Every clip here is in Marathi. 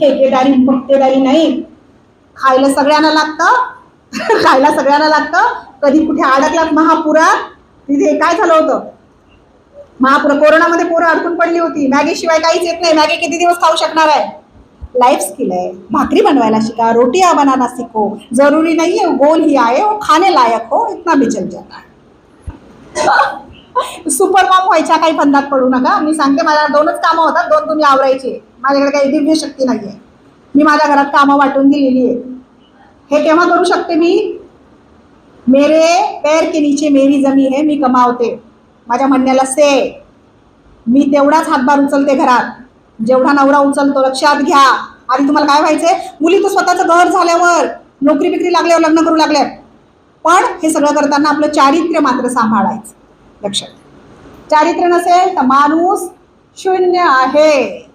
ठेकेदारी फक्तेदारी नाही. खायला सगळ्यांना लागतं खायला सगळ्यांना लागतं. कधी कुठे अडकलात महापुरात, तिथे काय झालं होतं, महापुर कोरोनामध्ये पोरं अडकून पडली होती. मॅगी शिवाय काहीच येत नाही. मॅगी किती दिवस खाऊ शकणार आहे. लाइफ स्किल है. भाकरी बनवायला शिका, रोटियां बनाना सीखो. जरूरी नहीं है गोल ही आए और खाने लायक हो, इतना भी चल जाता है. सुपर मॉम व्हायच्या काही फंदात पडू नका. मी सांगते, माझ्या 2च कामं होतात, 2 तुम्ही आवरायचे. माझ्याकडे काही दिव्य शक्ती नाहीये. मी माझ्या घरात कामं वाटून दिलेली आहे. हे केव्हा करू शकते मी? मेरे पैर के नीचे मेरी जमीन है, मी कमावते. माझ्या म्हणण्याला से. मी तेवढाच हातभार उचलते घरात जेवढा नवरा उचलतो. लक्षात घ्या. आणि तुम्हाला काय व्हायचंय, मुली तर स्वतःचं घर झाल्यावर, नोकरी बिकरी लागल्यावर लग्न करू लागल्यात. पण हे सगळं करताना आपलं चारित्र्य मात्र सांभाळायचं. लक्षात. चारित्र्य नसेल तर माणूस शून्य आहे.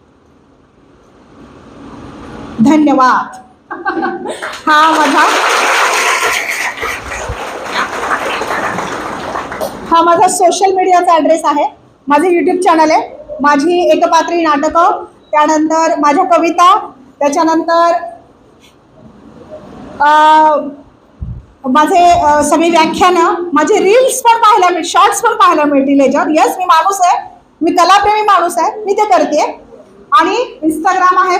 धन्यवाद. हा माझा सोशल मीडियाचा ॲड्रेस आहे. माझे यूट्यूब चॅनल आहे. माझी एकपात्री नाटकं, त्यानंतर माझ्या कविता, त्याच्यानंतर माझे सगळी व्याख्यानं, माझे रील्स पण पाहायला मिळतील, शॉर्ट्स पण पाहायला मिळतील याच्यावर. यस, मी माणूस आहे, मी कलाप्रेमी माणूस आहे, मी ते करते. आणि इंस्टाग्राम आहे,